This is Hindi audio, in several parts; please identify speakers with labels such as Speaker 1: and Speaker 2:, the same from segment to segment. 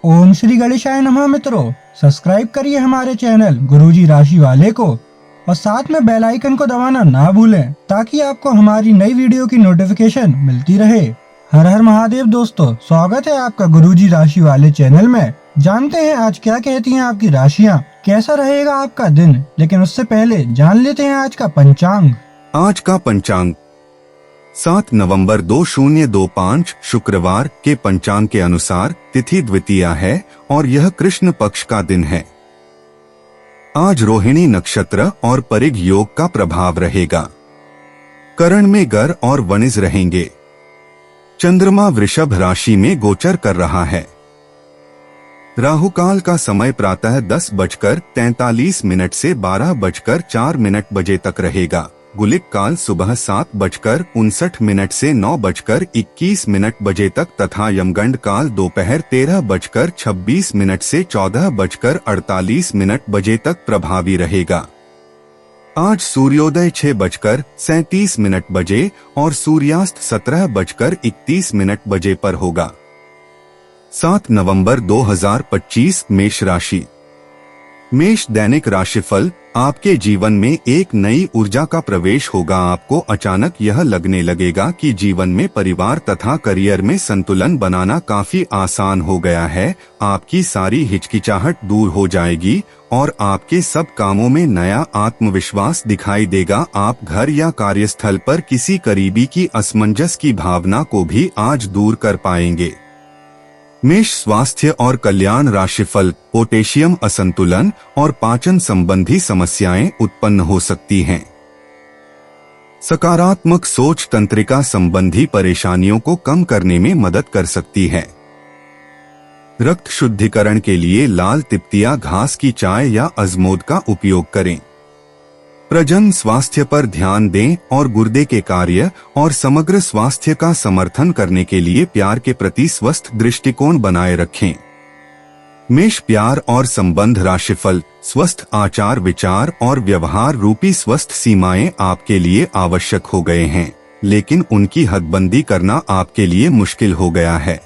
Speaker 1: ओम श्री गणेशाय नमः। मित्रों, सब्सक्राइब करिए हमारे चैनल गुरुजी राशि वाले को और साथ में बेल आइकन को दबाना ना भूलें ताकि आपको हमारी नई वीडियो की नोटिफिकेशन मिलती रहे। हर हर महादेव दोस्तों, स्वागत है आपका गुरुजी राशि वाले चैनल में। जानते हैं आज क्या कहती हैं आपकी राशियां, कैसा रहेगा आपका दिन। लेकिन उससे पहले जान लेते हैं आज का पंचांग।
Speaker 2: आज का पंचांग 7 नवंबर 2025 शुक्रवार के पंचांग के अनुसार तिथि द्वितीया है और यह कृष्ण पक्ष का दिन है। आज रोहिणी नक्षत्र और परिग योग का प्रभाव रहेगा। करण में गर और वणिज रहेंगे। चंद्रमा वृषभ राशि में गोचर कर रहा है। राहुकाल का समय प्रातः 10:43 से 12:04 बजे तक रहेगा। गुलिक काल सुबह 7:59 से 9:21 बजे तक तथा यमगंड काल दोपहर 13:26 से 14:48 बजे तक प्रभावी रहेगा। आज सूर्योदय 6:37 बजे और सूर्यास्त 17:31 बजे पर होगा। 7 नवंबर 2025 मेष राशि। मेष दैनिक राशिफल। आपके जीवन में एक नई ऊर्जा का प्रवेश होगा। आपको अचानक यह लगने लगेगा कि जीवन में परिवार तथा करियर में संतुलन बनाना काफी आसान हो गया है। आपकी सारी हिचकिचाहट दूर हो जाएगी और आपके सब कामों में नया आत्मविश्वास दिखाई देगा। आप घर या कार्यस्थल पर किसी करीबी की असमंजस की भावना को भी आज दूर कर पाएंगे। मेष स्वास्थ्य और कल्याण राशिफल। पोटेशियम असंतुलन और पाचन संबंधी समस्याएं उत्पन्न हो सकती हैं। सकारात्मक सोच तंत्रिका संबंधी परेशानियों को कम करने में मदद कर सकती है। रक्त शुद्धिकरण के लिए लाल तिप्तिया घास की चाय या अजमोद का उपयोग करें। प्रजनन स्वास्थ्य पर ध्यान दें और गुर्दे के कार्य और समग्र स्वास्थ्य का समर्थन करने के लिए प्यार के प्रति स्वस्थ दृष्टिकोण बनाए रखें। मेष प्यार और संबंध राशिफल। स्वस्थ आचार विचार और व्यवहार रूपी स्वस्थ सीमाएं आपके लिए आवश्यक हो गए हैं, लेकिन उनकी हदबंदी करना आपके लिए मुश्किल हो गया है।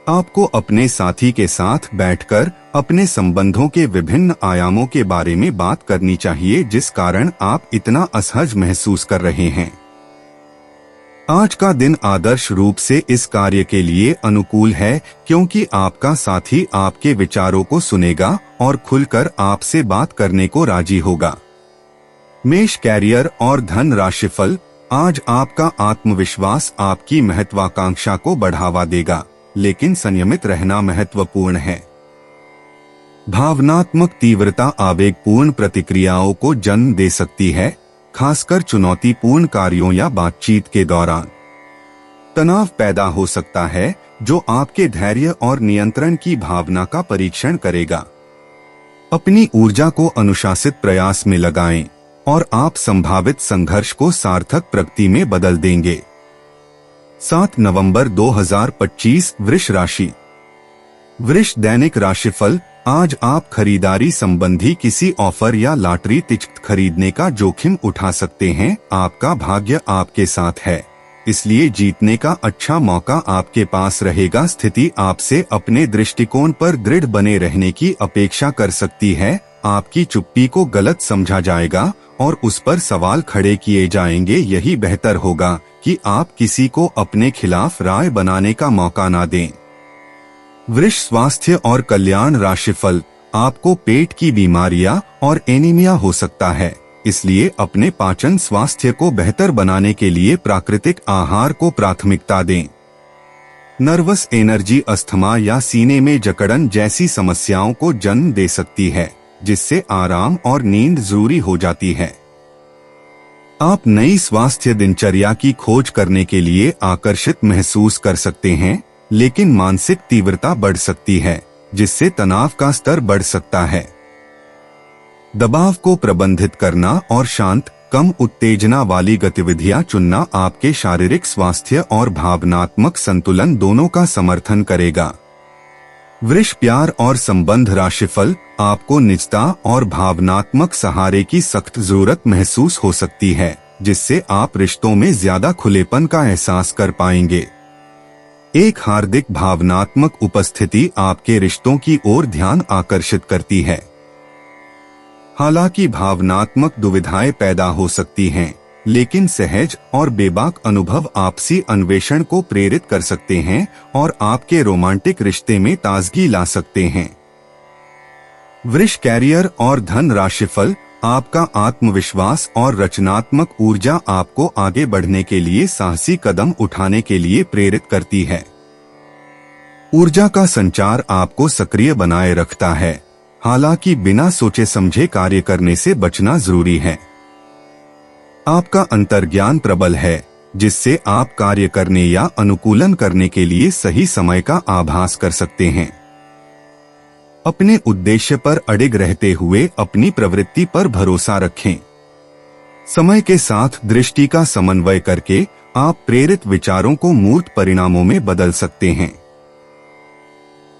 Speaker 2: आपको अपने साथी के साथ बैठकर अपने संबंधों के विभिन्न आयामों के बारे में बात करनी चाहिए, जिस कारण आप इतना असहज महसूस कर रहे हैं। आज का दिन आदर्श रूप से इस कार्य के लिए अनुकूल है, क्योंकि आपका साथी आपके विचारों को सुनेगा और खुलकर आपसे बात करने को राजी होगा। मेष कैरियर और धन राशिफल। आज आपका आत्मविश्वास आपकी महत्वाकांक्षा को बढ़ावा देगा, लेकिन संयमित रहना महत्वपूर्ण है। भावनात्मक तीव्रता आवेगपूर्ण प्रतिक्रियाओं को जन्म दे सकती है, खासकर चुनौतीपूर्ण कार्यों या बातचीत के दौरान। तनाव पैदा हो सकता है, जो आपके धैर्य और नियंत्रण की भावना का परीक्षण करेगा। अपनी ऊर्जा को अनुशासित प्रयास में लगाएं और आप संभावित संघर्ष को सार्थक प्रगति में बदल देंगे। 7 नवंबर 2025 वृष राशि। वृष दैनिक राशिफल। आज आप खरीदारी संबंधी किसी ऑफर या लॉटरी टिकट खरीदने का जोखिम उठा सकते हैं। आपका भाग्य आपके साथ है, इसलिए जीतने का अच्छा मौका आपके पास रहेगा। स्थिति आपसे अपने दृष्टिकोण पर दृढ़ बने रहने की अपेक्षा कर सकती है। आपकी चुप्पी को गलत समझा जाएगा और उस पर सवाल खड़े किए जाएंगे। यही बेहतर होगा कि आप किसी को अपने खिलाफ राय बनाने का मौका ना दें। वृष स्वास्थ्य और कल्याण राशिफल। आपको पेट की बीमारियां और एनीमिया हो सकता है, इसलिए अपने पाचन स्वास्थ्य को बेहतर बनाने के लिए प्राकृतिक आहार को प्राथमिकता दें। नर्वस एनर्जी अस्थमा या सीने में जकड़न जैसी समस्याओं को जन्म दे सकती है, जिससे आराम और नींद जरूरी हो जाती है। आप नई स्वास्थ्य दिनचर्या की खोज करने के लिए आकर्षित महसूस कर सकते हैं, लेकिन मानसिक तीव्रता बढ़ सकती है, जिससे तनाव का स्तर बढ़ सकता है। दबाव को प्रबंधित करना और शांत, कम उत्तेजना वाली गतिविधियां चुनना आपके शारीरिक स्वास्थ्य और भावनात्मक संतुलन दोनों का समर्थन करेगा। वृष प्यार और संबंध राशिफल। आपको निजता और भावनात्मक सहारे की सख्त जरूरत महसूस हो सकती है, जिससे आप रिश्तों में ज्यादा खुलेपन का एहसास कर पाएंगे। एक हार्दिक भावनात्मक उपस्थिति आपके रिश्तों की ओर ध्यान आकर्षित करती है। हालांकि भावनात्मक दुविधाएं पैदा हो सकती हैं, लेकिन सहज और बेबाक अनुभव आपसी अन्वेषण को प्रेरित कर सकते हैं और आपके रोमांटिक रिश्ते में ताजगी ला सकते हैं। वृष कैरियर और धन राशिफल। आपका आत्मविश्वास और रचनात्मक ऊर्जा आपको आगे बढ़ने के लिए साहसी कदम उठाने के लिए प्रेरित करती है। ऊर्जा का संचार आपको सक्रिय बनाए रखता है, हालांकि बिना सोचे समझे कार्य करने से बचना जरूरी है। आपका अंतर्ज्ञान प्रबल है, जिससे आप कार्य करने या अनुकूलन करने के लिए सही समय का आभास कर सकते हैं। अपने उद्देश्य पर अडिग रहते हुए अपनी प्रवृत्ति पर भरोसा रखें। समय के साथ दृष्टि का समन्वय करके आप प्रेरित विचारों को मूर्त परिणामों में बदल सकते हैं।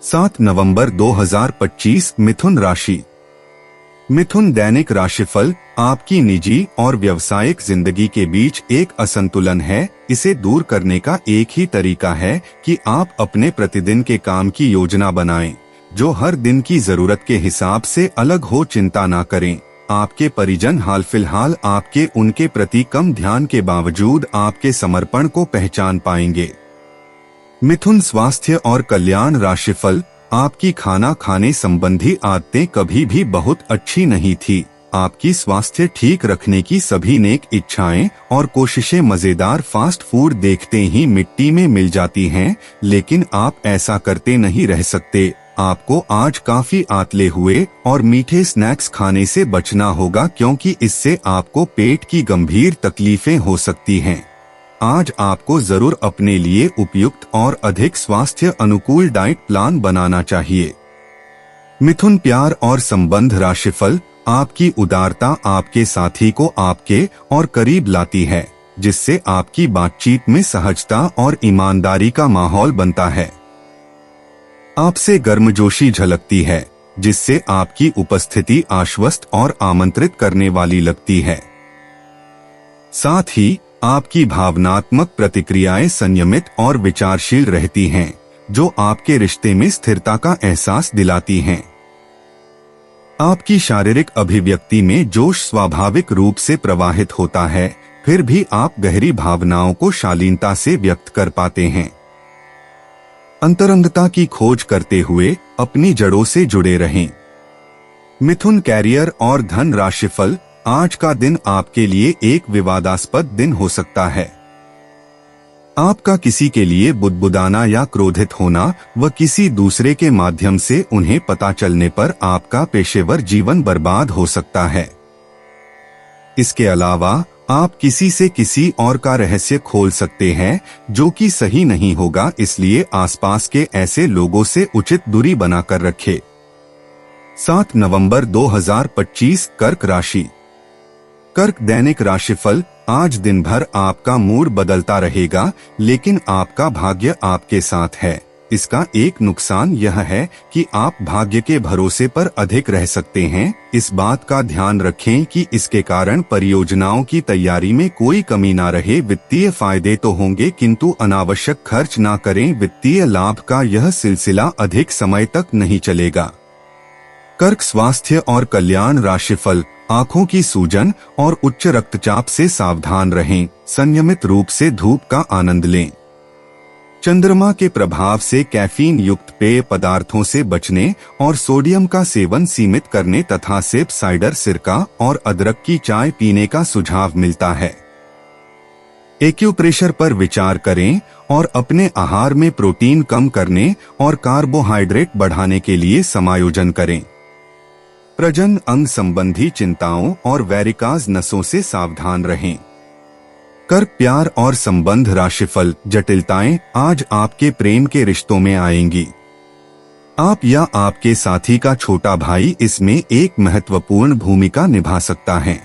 Speaker 2: 7 नवंबर 2025 मिथुन राशि। मिथुन दैनिक राशिफल। आपकी निजी और व्यावसायिक जिंदगी के बीच एक असंतुलन है। इसे दूर करने का एक ही तरीका है कि आप अपने प्रतिदिन के काम की योजना बनाएं, जो हर दिन की जरूरत के हिसाब से अलग हो। चिंता ना करें, आपके परिजन हाल फिलहाल आपके उनके प्रति कम ध्यान के बावजूद आपके समर्पण को पहचान पाएंगे। मिथुन स्वास्थ्य और कल्याण राशिफल। आपकी खाना खाने संबंधी आदतें कभी भी बहुत अच्छी नहीं थी। आपकी स्वास्थ्य ठीक रखने की सभी नेक इच्छाएं और कोशिशें मजेदार फास्ट फूड देखते ही मिट्टी में मिल जाती हैं, लेकिन आप ऐसा करते नहीं रह सकते। आपको आज काफी आतले हुए और मीठे स्नैक्स खाने से बचना होगा, क्योंकि इससे आपको पेट की गंभीर तकलीफें हो सकती हैं। आज आपको जरूर अपने लिए उपयुक्त और अधिक स्वास्थ्य अनुकूल डाइट प्लान बनाना चाहिए। मिथुन प्यार और संबंध राशिफल। आपकी उदारता आपके साथी को आपके और करीब लाती है, जिससे आपकी बातचीत में सहजता और ईमानदारी का माहौल बनता है। आपसे गर्मजोशी झलकती है, जिससे आपकी उपस्थिति आश्वस्त और आमंत्रित करने वाली लगती है। साथ ही आपकी भावनात्मक प्रतिक्रियाएं संयमित और विचारशील रहती हैं, जो आपके रिश्ते में स्थिरता का एहसास दिलाती हैं। आपकी शारीरिक अभिव्यक्ति में जोश स्वाभाविक रूप से प्रवाहित होता है, फिर भी आप गहरी भावनाओं को शालीनता से व्यक्त कर पाते हैं। अंतरंगता की खोज करते हुए अपनी जड़ों से जुड़े रहें। मिथुन कैरियर और धन राशिफल। आज का दिन आपके लिए एक विवादास्पद दिन हो सकता है। आपका किसी के लिए बुदबुदाना या क्रोधित होना व किसी दूसरे के माध्यम से उन्हें पता चलने पर आपका पेशेवर जीवन बर्बाद हो सकता है। इसके अलावा आप किसी से किसी और का रहस्य खोल सकते हैं, जो कि सही नहीं होगा, इसलिए आसपास के ऐसे लोगों से उचित दूरी बनाकर रखें। 7 नवंबर 2025 कर्क राशि। कर्क दैनिक राशिफल। आज दिन भर आपका मूड बदलता रहेगा, लेकिन आपका भाग्य आपके साथ है। इसका एक नुकसान यह है कि आप भाग्य के भरोसे पर अधिक रह सकते हैं। इस बात का ध्यान रखें कि इसके कारण परियोजनाओं की तैयारी में कोई कमी ना रहे। वित्तीय फायदे तो होंगे, किंतु अनावश्यक खर्च ना करें। वित्तीय लाभ का यह सिलसिला अधिक समय तक नहीं चलेगा। कर्क स्वास्थ्य और कल्याण राशिफल। आंखों की सूजन और उच्च रक्तचाप से सावधान रहें। संयमित रूप से धूप का आनंद लें। चंद्रमा के प्रभाव से कैफीन युक्त पेय पदार्थों से बचने और सोडियम का सेवन सीमित करने तथा सेब साइडर सिरका और अदरक की चाय पीने का सुझाव मिलता है। एक्यूप्रेशर पर विचार करें और अपने आहार में प्रोटीन कम करने और कार्बोहाइड्रेट बढ़ाने के लिए समायोजन करें। प्रजनन अंग संबंधी चिंताओं और वैरिकाज नसों से सावधान रहें। कर्क प्यार और संबंध राशिफल। जटिलताएं आज आपके प्रेम के रिश्तों में आएंगी। आप या आपके साथी का छोटा भाई इसमें एक महत्वपूर्ण भूमिका निभा सकता है।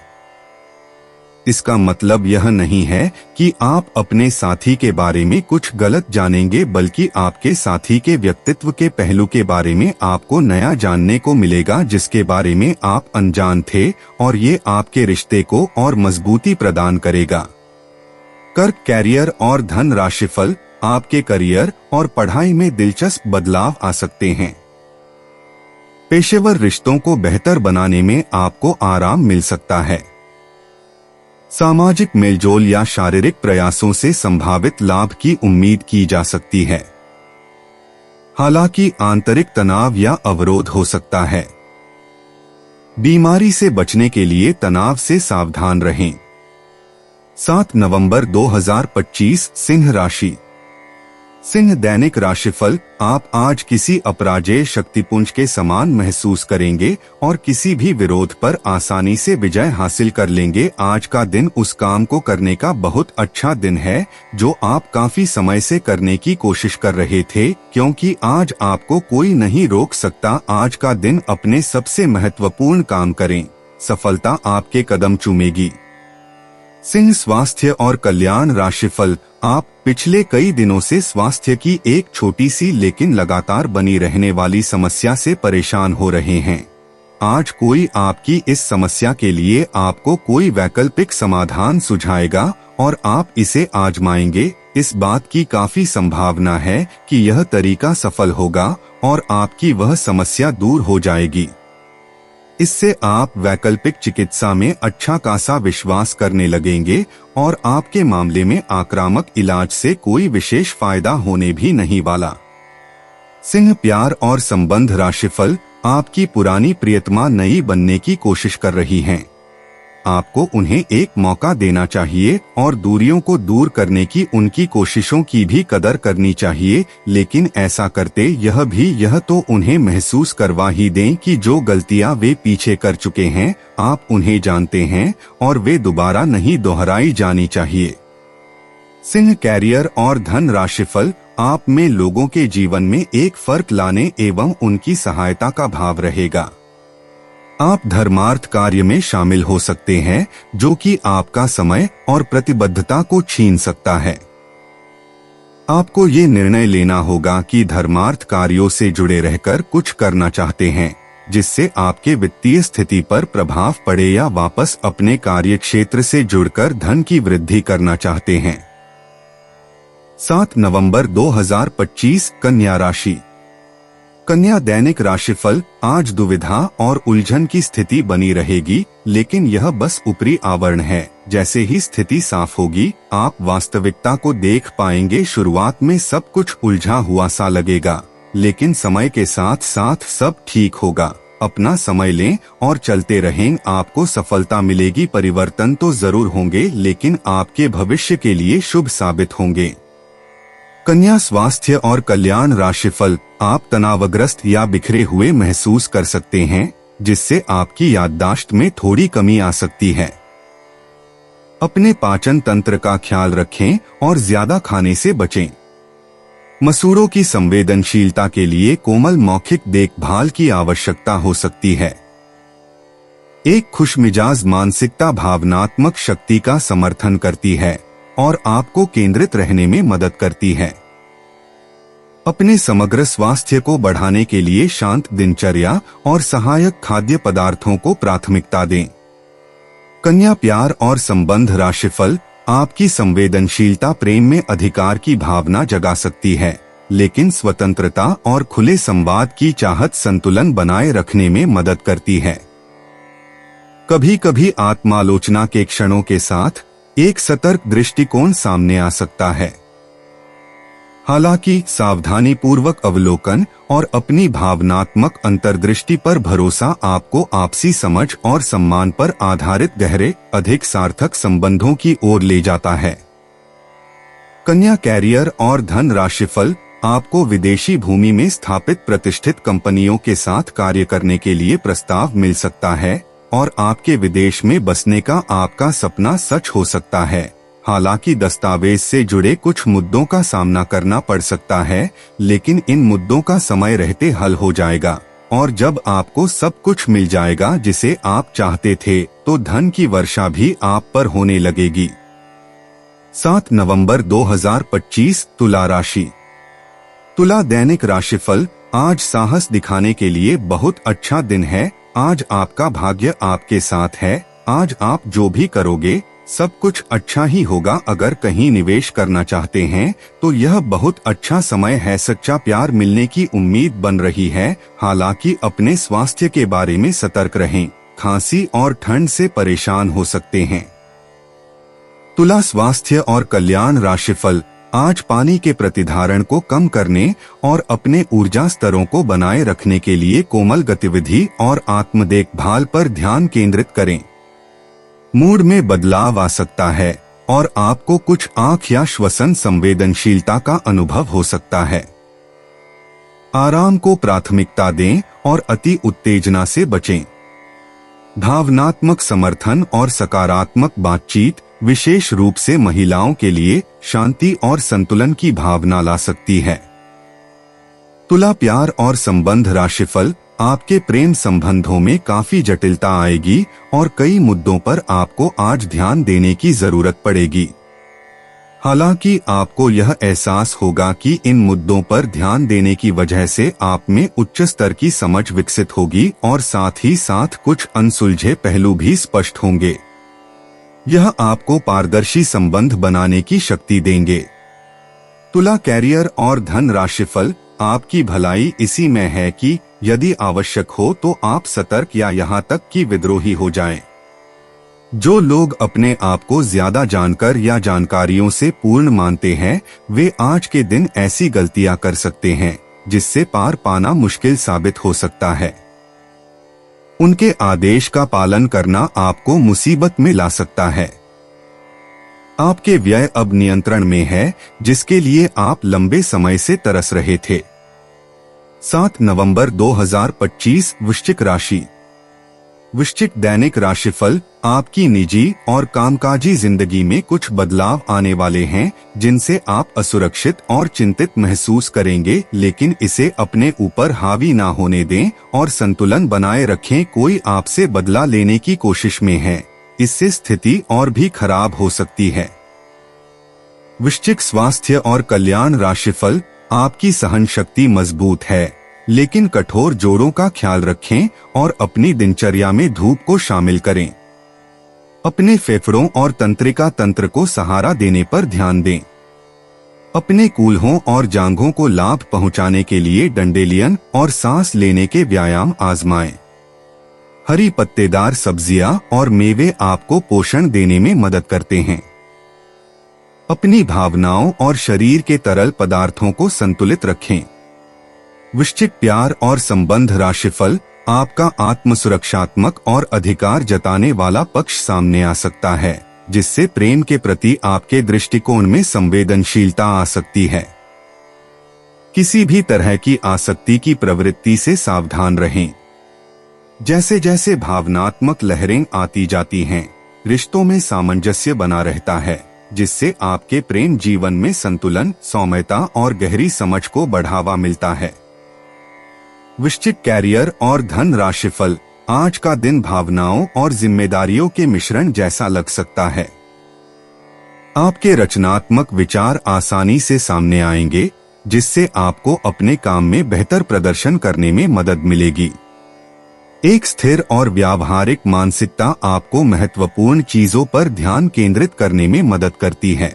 Speaker 2: इसका मतलब यह नहीं है कि आप अपने साथी के बारे में कुछ गलत जानेंगे, बल्कि आपके साथी के व्यक्तित्व के पहलू के बारे में आपको नया जानने को मिलेगा, जिसके बारे में आप अनजान थे, और ये आपके रिश्ते को और मजबूती प्रदान करेगा। कर्क कैरियर और धन राशिफल। आपके करियर और पढ़ाई में दिलचस्प बदलाव आ सकते हैं। पेशेवर रिश्तों को बेहतर बनाने में आपको आराम मिल सकता है। सामाजिक मेलजोल या शारीरिक प्रयासों से संभावित लाभ की उम्मीद की जा सकती है। हालांकि आंतरिक तनाव या अवरोध हो सकता है। बीमारी से बचने के लिए तनाव से सावधान रहें। 7 नवंबर 2025 सिंह राशि। सिंह दैनिक राशिफल। आप आज किसी अपराजेय शक्तिपुंज के समान महसूस करेंगे और किसी भी विरोध पर आसानी से विजय हासिल कर लेंगे। आज का दिन उस काम को करने का बहुत अच्छा दिन है जो आप काफी समय से करने की कोशिश कर रहे थे, क्योंकि आज आपको कोई नहीं रोक सकता। आज का दिन अपने सबसे महत्वपूर्ण काम करें, सफलता आपके कदम चूमेगी। सिंह स्वास्थ्य और कल्याण राशिफल। आप पिछले कई दिनों से स्वास्थ्य की एक छोटी सी लेकिन लगातार बनी रहने वाली समस्या से परेशान हो रहे हैं। आज कोई आपकी इस समस्या के लिए आपको कोई वैकल्पिक समाधान सुझाएगा और आप इसे आजमाएंगे। इस बात की काफी संभावना है कि यह तरीका सफल होगा और आपकी वह समस्या दूर हो जाएगी। इससे आप वैकल्पिक चिकित्सा में अच्छा खासा विश्वास करने लगेंगे और आपके मामले में आक्रामक इलाज से कोई विशेष फायदा होने भी नहीं वाला। सिंह प्यार और संबंध राशिफल। आपकी पुरानी प्रियतमा नई बनने की कोशिश कर रही हैं। आपको उन्हें एक मौका देना चाहिए और दूरियों को दूर करने की उनकी कोशिशों की भी कदर करनी चाहिए, लेकिन ऐसा करते यह तो उन्हें महसूस करवा ही दें कि जो गलतियां वे पीछे कर चुके हैं आप उन्हें जानते हैं और वे दोबारा नहीं दोहराई जानी चाहिए। सिंह कैरियर और धन राशिफल। आप में लोगों के जीवन में एक फर्क लाने एवं उनकी सहायता का भाव रहेगा। आप धर्मार्थ कार्य में शामिल हो सकते हैं जो कि आपका समय और प्रतिबद्धता को छीन सकता है। आपको ये निर्णय लेना होगा कि धर्मार्थ कार्यों से जुड़े रहकर कुछ करना चाहते हैं जिससे आपके वित्तीय स्थिति पर प्रभाव पड़े या वापस अपने कार्य क्षेत्र से जुड़कर धन की वृद्धि करना चाहते हैं। 7 नवंबर 2025 कन्या राशि। कन्या दैनिक राशिफल। आज दुविधा और उलझन की स्थिति बनी रहेगी, लेकिन यह बस ऊपरी आवरण है। जैसे ही स्थिति साफ होगी आप वास्तविकता को देख पाएंगे। शुरुआत में सब कुछ उलझा हुआ सा लगेगा, लेकिन समय के साथ साथ सब ठीक होगा। अपना समय लें और चलते रहें, आपको सफलता मिलेगी। परिवर्तन तो जरूर होंगे, लेकिन आपके भविष्य के लिए शुभ साबित होंगे। कन्या स्वास्थ्य और कल्याण राशिफल। आप तनावग्रस्त या बिखरे हुए महसूस कर सकते हैं, जिससे आपकी याददाश्त में थोड़ी कमी आ सकती है। अपने पाचन तंत्र का ख्याल रखें और ज्यादा खाने से बचें। मसूड़ों की संवेदनशीलता के लिए कोमल मौखिक देखभाल की आवश्यकता हो सकती है। एक खुशमिजाज मानसिकता भावनात्मक शक्ति का समर्थन करती है और आपको केंद्रित रहने में मदद करती है। अपने समग्र स्वास्थ्य को बढ़ाने के लिए शांत दिनचर्या और सहायक खाद्य पदार्थों को प्राथमिकता दें। कन्या प्यार और संबंध राशिफल। आपकी संवेदनशीलता प्रेम में अधिकार की भावना जगा सकती है, लेकिन स्वतंत्रता और खुले संवाद की चाहत संतुलन बनाए रखने में मदद करती है। कभी कभी आत्मालोचना के क्षणों के साथ एक सतर्क दृष्टिकोण सामने आ सकता है। हालांकि सावधानी पूर्वक अवलोकन और अपनी भावनात्मक अंतर्दृष्टि पर भरोसा आपको आपसी समझ और सम्मान पर आधारित गहरे, अधिक सार्थक संबंधों की ओर ले जाता है। कन्या कैरियर और धन राशिफल। आपको विदेशी भूमि में स्थापित प्रतिष्ठित कंपनियों के साथ कार्य करने के लिए प्रस्ताव मिल सकता है और आपके विदेश में बसने का आपका सपना सच हो सकता है। हालांकि दस्तावेज से जुड़े कुछ मुद्दों का सामना करना पड़ सकता है, लेकिन इन मुद्दों का समय रहते हल हो जाएगा और जब आपको सब कुछ मिल जाएगा जिसे आप चाहते थे, तो धन की वर्षा भी आप पर होने लगेगी। 7 नवंबर 2025 तुला राशि। तुला दैनिक राशिफल। आज साहस दिखाने के लिए बहुत अच्छा दिन है। आज आपका भाग्य आपके साथ है। आज आप जो भी करोगे सब कुछ अच्छा ही होगा। अगर कहीं निवेश करना चाहते हैं तो यह बहुत अच्छा समय है। सच्चा प्यार मिलने की उम्मीद बन रही है। हालांकि अपने स्वास्थ्य के बारे में सतर्क रहें, खांसी और ठंड से परेशान हो सकते हैं। तुला स्वास्थ्य और कल्याण राशिफल। आज पानी के प्रतिधारण को कम करने और अपने ऊर्जा स्तरों को बनाए रखने के लिए कोमल गतिविधि और आत्म देखभाल पर ध्यान केंद्रित करें। मूड में बदलाव आ सकता है और आपको कुछ आंख या श्वसन संवेदनशीलता का अनुभव हो सकता है। आराम को प्राथमिकता दें और अति उत्तेजना से बचें। भावनात्मक समर्थन और सकारात्मक बातचीत विशेष रूप से महिलाओं के लिए शांति और संतुलन की भावना ला सकती है। तुला प्यार और संबंध राशिफल। आपके प्रेम संबंधों में काफी जटिलता आएगी और कई मुद्दों पर आपको आज ध्यान देने की जरूरत पड़ेगी। हालांकि आपको यह एहसास होगा कि इन मुद्दों पर ध्यान देने की वजह से आप में उच्च स्तर की समझ विकसित होगी और साथ ही साथ कुछ अनसुलझे पहलू भी स्पष्ट होंगे। यह आपको पारदर्शी संबंध बनाने की शक्ति देंगे। तुला कैरियर और धन राशिफल। आपकी भलाई इसी में है कि यदि आवश्यक हो तो आप सतर्क या यहाँ तक कि विद्रोही हो जाएं। जो लोग अपने आप को ज्यादा जानकर या जानकारियों से पूर्ण मानते हैं, वे आज के दिन ऐसी गलतियां कर सकते हैं जिससे पार पाना मुश्किल साबित हो सकता है। उनके आदेश का पालन करना आपको मुसीबत में ला सकता है। आपके व्यय अब नियंत्रण में है, जिसके लिए आप लंबे समय से तरस रहे थे। 7 नवंबर 2025 वृश्चिक राशि। वृश्चिक दैनिक राशिफल। आपकी निजी और कामकाजी जिंदगी में कुछ बदलाव आने वाले हैं जिनसे आप असुरक्षित और चिंतित महसूस करेंगे, लेकिन इसे अपने ऊपर हावी ना होने दें और संतुलन बनाए रखें। कोई आपसे बदला लेने की कोशिश में है, इससे स्थिति और भी खराब हो सकती है। वृश्चिक स्वास्थ्य और कल्याण राशिफल। आपकी सहन शक्ति मजबूत है, लेकिन कठोर जोड़ों का ख्याल रखें और अपनी दिनचर्या में धूप को शामिल करें। अपने फेफड़ों और तंत्रिका तंत्र को सहारा देने पर ध्यान दें। अपने कूल्हों और जांघों को लाभ पहुंचाने के लिए डंडेलियन और सांस लेने के व्यायाम आजमाएं। हरी पत्तेदार सब्जियां और मेवे आपको पोषण देने में मदद करते हैं। अपनी भावनाओं और शरीर के तरल पदार्थों को संतुलित रखें। वृश्चिक प्यार और संबंध राशिफल। आपका आत्म सुरक्षात्मक और अधिकार जताने वाला पक्ष सामने आ सकता है, जिससे प्रेम के प्रति आपके दृष्टिकोण में संवेदनशीलता आ सकती है। किसी भी तरह की आसक्ति की प्रवृत्ति से सावधान रहें। जैसे जैसे भावनात्मक लहरें आती जाती हैं, रिश्तों में सामंजस्य बना रहता है, जिससे आपके प्रेम जीवन में संतुलन, सौम्यता और गहरी समझ को बढ़ावा मिलता है। वृश्चिक कैरियर और धन राशिफल। आज का दिन भावनाओं और जिम्मेदारियों के मिश्रण जैसा लग सकता है। आपके रचनात्मक विचार आसानी से सामने आएंगे, जिससे आपको अपने काम में बेहतर प्रदर्शन करने में मदद मिलेगी। एक स्थिर और व्यावहारिक मानसिकता आपको महत्वपूर्ण चीजों पर ध्यान केंद्रित करने में मदद करती है।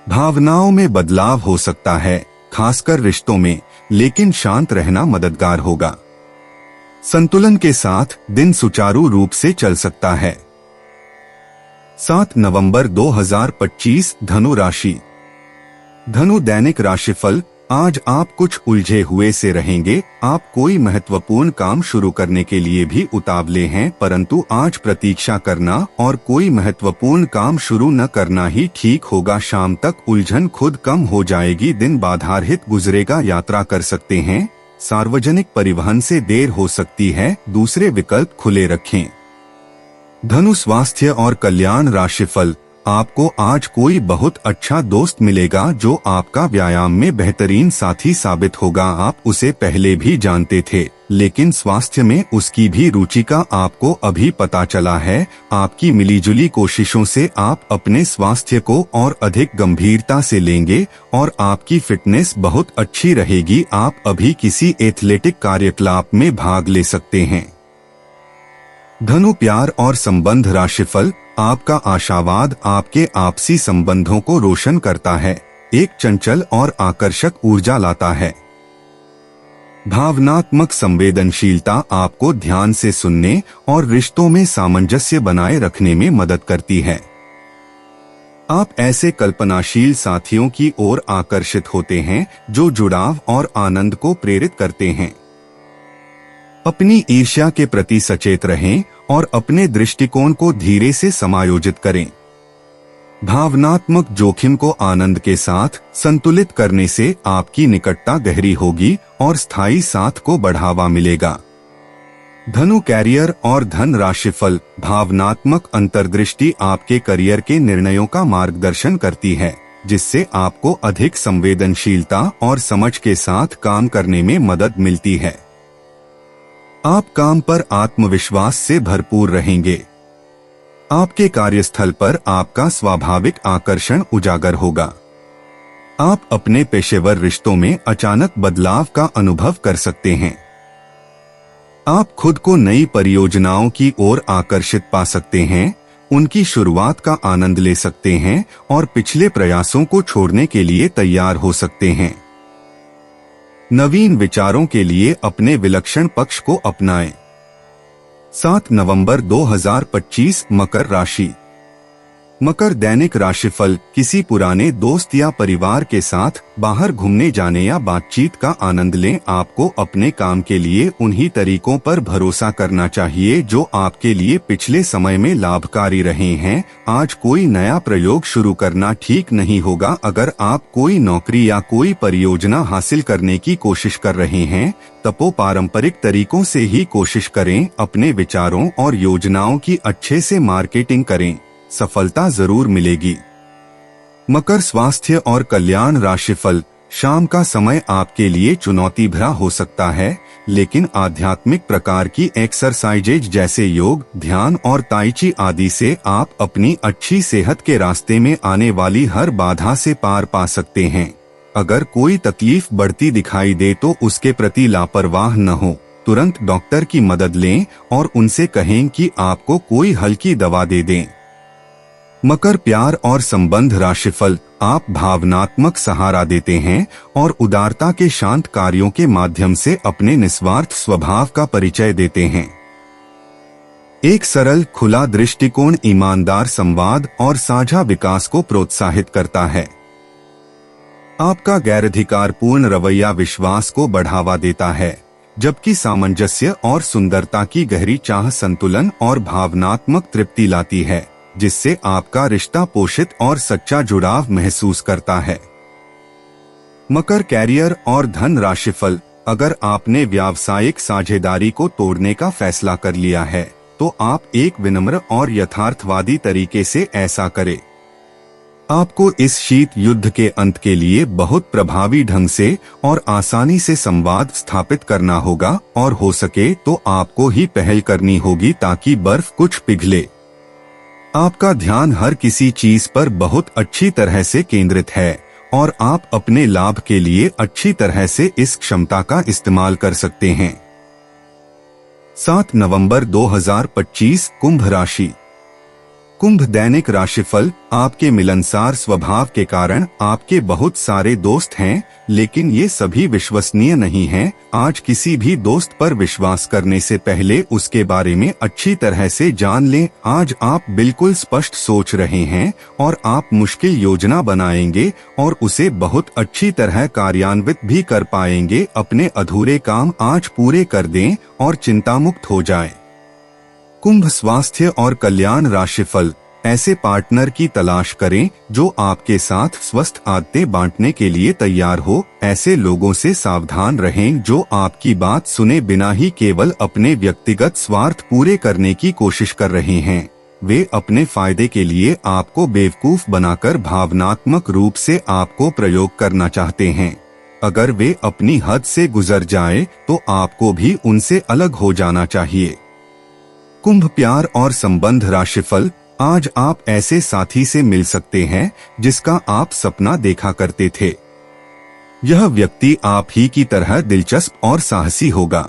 Speaker 2: भावनाओं में बदलाव हो सकता है, खासकर रिश्तों में, लेकिन शांत रहना मददगार होगा। संतुलन के साथ दिन सुचारू रूप से चल सकता है। 7 नवंबर 2025 धनु राशि। धनु दैनिक राशिफल। आज आप कुछ उलझे हुए से रहेंगे। आप कोई महत्वपूर्ण काम शुरू करने के लिए भी उतावले हैं, परंतु आज प्रतीक्षा करना और कोई महत्वपूर्ण काम शुरू न करना ही ठीक होगा। शाम तक उलझन खुद कम हो जाएगी। दिन बाधारहित गुजरेगा। यात्रा कर सकते हैं। सार्वजनिक परिवहन से देर हो सकती है, दूसरे विकल्प खुले रखें। धनु स्वास्थ्य और कल्याण राशिफल। आपको आज कोई बहुत अच्छा दोस्त मिलेगा जो आपका व्यायाम में बेहतरीन साथी साबित होगा। आप उसे पहले भी जानते थे, लेकिन स्वास्थ्य में उसकी भी रुचि का आपको अभी पता चला है। आपकी मिलीजुली कोशिशों से आप अपने स्वास्थ्य को और अधिक गंभीरता से लेंगे और आपकी फिटनेस बहुत अच्छी रहेगी। आप अभी किसी एथलेटिक कार्यकलाप में भाग ले सकते हैं। धनु प्यार और संबंध राशिफल। आपका आशावाद आपके आपसी संबंधों को रोशन करता है, एक चंचल और आकर्षक ऊर्जा लाता है। भावनात्मक संवेदनशीलता आपको ध्यान से सुनने और रिश्तों में सामंजस्य बनाए रखने में मदद करती है। आप ऐसे कल्पनाशील साथियों की ओर आकर्षित होते हैं जो जुड़ाव और आनंद को प्रेरित करते हैं। अपनी ईर्ष्या के प्रति सचेत रहें और अपने दृष्टिकोण को धीरे से समायोजित करें। भावनात्मक जोखिम को आनंद के साथ संतुलित करने से आपकी निकटता गहरी होगी और स्थायी साथ को बढ़ावा मिलेगा। धनु कैरियर और धन राशिफल। भावनात्मक अंतर्दृष्टि आपके करियर के निर्णयों का मार्गदर्शन करती है, जिससे आपको अधिक संवेदनशीलता और समझ के साथ काम करने में मदद मिलती है। आप काम पर आत्मविश्वास से भरपूर रहेंगे। आपके कार्यस्थल पर आपका स्वाभाविक आकर्षण उजागर होगा। आप अपने पेशेवर रिश्तों में अचानक बदलाव का अनुभव कर सकते हैं। आप खुद को नई परियोजनाओं की ओर आकर्षित पा सकते हैं, उनकी शुरुआत का आनंद ले सकते हैं और पिछले प्रयासों को छोड़ने के लिए तैयार हो सकते हैं। नवीन विचारों के लिए अपने विलक्षण पक्ष को अपनाएं। 7 नवंबर 2025 मकर राशि। मकर दैनिक राशिफल। किसी पुराने दोस्त या परिवार के साथ बाहर घूमने जाने या बातचीत का आनंद लें। आपको अपने काम के लिए उन्हीं तरीकों पर भरोसा करना चाहिए जो आपके लिए पिछले समय में लाभकारी रहे हैं। आज कोई नया प्रयोग शुरू करना ठीक नहीं होगा। अगर आप कोई नौकरी या कोई परियोजना हासिल करने की कोशिश कर रहे हैं, तब पारंपरिक तरीकों से ही कोशिश करें। अपने विचारों और योजनाओं की अच्छे से मार्केटिंग करें, सफलता जरूर मिलेगी। मकर स्वास्थ्य और कल्याण राशिफल। शाम का समय आपके लिए चुनौती भरा हो सकता है, लेकिन आध्यात्मिक प्रकार की एक्सरसाइजेज जैसे योग, ध्यान और ताई ची आदि से आप अपनी अच्छी सेहत के रास्ते में आने वाली हर बाधा से पार पा सकते हैं। अगर कोई तकलीफ बढ़ती दिखाई दे तो उसके प्रति लापरवाह न हो। तुरंत डॉक्टर की मदद लें और उनसे कहें कि आपको कोई हल्की दवा दे दें। मकर प्यार और संबंध राशिफल। आप भावनात्मक सहारा देते हैं और उदारता के शांत कार्यों के माध्यम से अपने निस्वार्थ स्वभाव का परिचय देते हैं। एक सरल खुला दृष्टिकोण ईमानदार संवाद और साझा विकास को प्रोत्साहित करता है। आपका गैराधिकारपूर्ण रवैया विश्वास को बढ़ावा देता है, जबकि सामंजस्य और सुंदरता की गहरी चाह संतुलन और भावनात्मक तृप्ति लाती है, जिससे आपका रिश्ता पोषित और सच्चा जुड़ाव महसूस करता है। मकर कैरियर और धन राशिफल। अगर आपने व्यावसायिक साझेदारी को तोड़ने का फैसला कर लिया है, तो आप एक विनम्र और यथार्थवादी तरीके से ऐसा करें। आपको इस शीत युद्ध के अंत के लिए बहुत प्रभावी ढंग से और आसानी से संवाद स्थापित करना होगा और हो सके तो आपको ही पहल करनी होगी ताकि बर्फ कुछ पिघले। आपका ध्यान हर किसी चीज पर बहुत अच्छी तरह से केंद्रित है और आप अपने लाभ के लिए अच्छी तरह से इस क्षमता का इस्तेमाल कर सकते हैं। 7 नवंबर 2025 कुंभ राशि। कुंभ दैनिक राशिफल। आपके मिलनसार स्वभाव के कारण आपके बहुत सारे दोस्त हैं, लेकिन ये सभी विश्वसनीय नहीं हैं। आज किसी भी दोस्त पर विश्वास करने से पहले उसके बारे में अच्छी तरह से जान लें। आज आप बिल्कुल स्पष्ट सोच रहे हैं और आप मुश्किल योजना बनाएंगे और उसे बहुत अच्छी तरह कार्यान्वित भी कर पाएंगे। अपने अधूरे काम आज पूरे कर दें और चिंतामुक्त हो जाएं। कुंभ स्वास्थ्य और कल्याण राशिफल। ऐसे पार्टनर की तलाश करें जो आपके साथ स्वस्थ आदतें बांटने के लिए तैयार हो। ऐसे लोगों से सावधान रहें जो आपकी बात सुने बिना ही केवल अपने व्यक्तिगत स्वार्थ पूरे करने की कोशिश कर रहे हैं। वे अपने फायदे के लिए आपको बेवकूफ बनाकर भावनात्मक रूप से आपको प्रयोग करना चाहते हैं। अगर वे अपनी हद से गुजर जाए तो आपको भी उनसे अलग हो जाना चाहिए। कुंभ प्यार और संबंध राशिफल। आज आप ऐसे साथी से मिल सकते हैं जिसका आप सपना देखा करते थे। यह व्यक्ति आप ही की तरह दिलचस्प और साहसी होगा।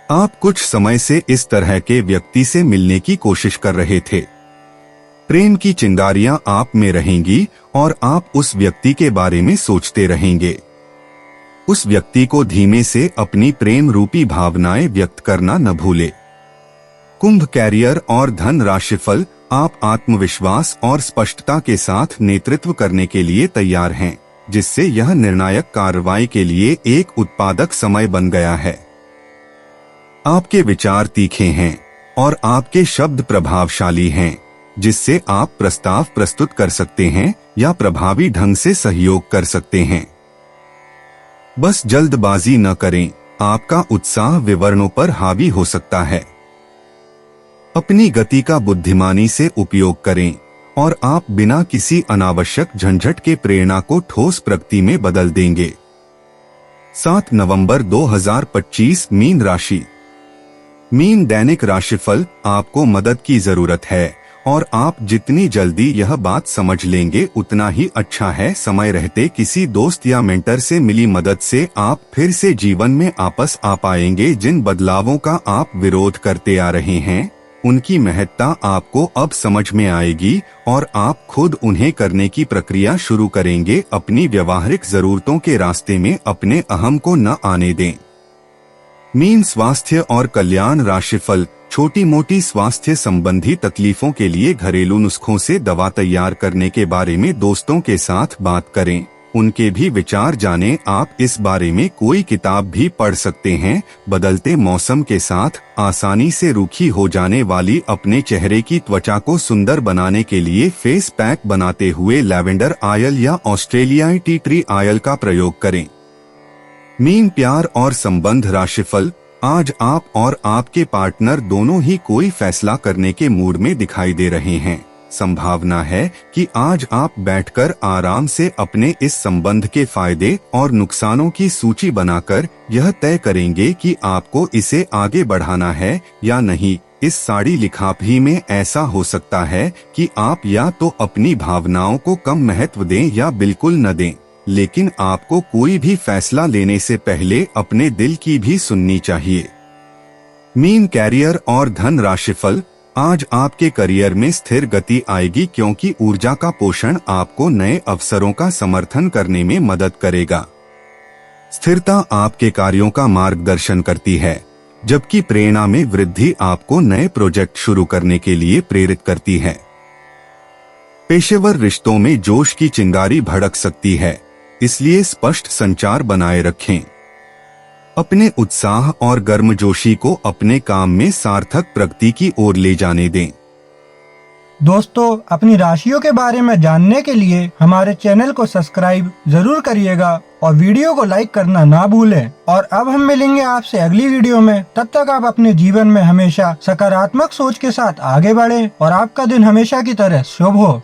Speaker 2: आप कुछ समय से इस तरह के व्यक्ति से मिलने की कोशिश कर रहे थे। प्रेम की चिंगारियां आप में रहेंगी और आप उस व्यक्ति के बारे में सोचते रहेंगे। उस व्यक्ति को धीमे से अपनी प्रेम रूपी भावनाएं व्यक्त करना न भूले। कुंभ कैरियर और धन राशिफल, आप आत्मविश्वास और स्पष्टता के साथ नेतृत्व करने के लिए तैयार हैं, जिससे यह निर्णायक कार्रवाई के लिए एक उत्पादक समय बन गया है। आपके विचार तीखे हैं और आपके शब्द प्रभावशाली हैं, जिससे आप प्रस्ताव प्रस्तुत कर सकते हैं या प्रभावी ढंग से सहयोग कर सकते हैं। बस जल्दबाजी न करें, आपका उत्साह विवरणों पर हावी हो सकता है। अपनी गति का बुद्धिमानी से उपयोग करें और आप बिना किसी अनावश्यक झंझट के प्रेरणा को ठोस प्रगति में बदल देंगे। 7 नवंबर 2025 मीन राशि। मीन दैनिक राशिफल, आपको मदद की जरूरत है और आप जितनी जल्दी यह बात समझ लेंगे उतना ही अच्छा है। समय रहते किसी दोस्त या मेंटर से मिली मदद से आप फिर से जीवन में वापस आ पाएंगे। जिन बदलावों का आप विरोध करते आ रहे हैं, उनकी महत्ता आपको अब समझ में आएगी और आप खुद उन्हें करने की प्रक्रिया शुरू करेंगे। अपनी व्यवहारिक जरूरतों के रास्ते में अपने अहम को न आने दें। मीन स्वास्थ्य और कल्याण राशिफल, छोटी मोटी स्वास्थ्य संबंधी तकलीफों के लिए घरेलू नुस्खों से दवा तैयार करने के बारे में दोस्तों के साथ बात करें, उनके भी विचार जानें। आप इस बारे में कोई किताब भी पढ़ सकते हैं। बदलते मौसम के साथ आसानी से रूखी हो जाने वाली अपने चेहरे की त्वचा को सुंदर बनाने के लिए फेस पैक बनाते हुए लैवेंडर ऑयल या ऑस्ट्रेलियाई टी ट्री ऑयल का प्रयोग करें। मीन प्यार और संबंध राशिफल, आज आप और आपके पार्टनर दोनों ही कोई फैसला करने के मूड में दिखाई दे रहे हैं। संभावना है कि आज आप बैठकर आराम से अपने इस संबंध के फायदे और नुकसानों की सूची बनाकर यह तय करेंगे कि आपको इसे आगे बढ़ाना है या नहीं। इस साड़ी लिखापी में ऐसा हो सकता है कि आप या तो अपनी भावनाओं को कम महत्व दें या बिल्कुल न दें, लेकिन आपको कोई भी फैसला लेने से पहले अपने दिल की भी सुननी चाहिए। मीन कैरियर और धन राशिफल, आज आपके करियर में स्थिर गति आएगी क्योंकि ऊर्जा का पोषण आपको नए अवसरों का समर्थन करने में मदद करेगा। स्थिरता आपके कार्यों का मार्गदर्शन करती है, जबकि प्रेरणा में वृद्धि आपको नए प्रोजेक्ट शुरू करने के लिए प्रेरित करती है। पेशेवर रिश्तों में जोश की चिंगारी भड़क सकती है, इसलिए स्पष्ट संचार बनाए रखें। अपने उत्साह और गर्मजोशी को अपने काम में सार्थक प्रगति की ओर ले जाने दें।
Speaker 1: दोस्तों, अपनी राशियों के बारे में जानने के लिए हमारे चैनल को सब्सक्राइब जरूर करिएगा और वीडियो को लाइक करना ना भूलें। और अब हम मिलेंगे आपसे अगली वीडियो में। तब तक आप अपने जीवन में हमेशा सकारात्मक सोच के साथ आगे बढ़ें और आपका दिन हमेशा की तरह शुभ हो।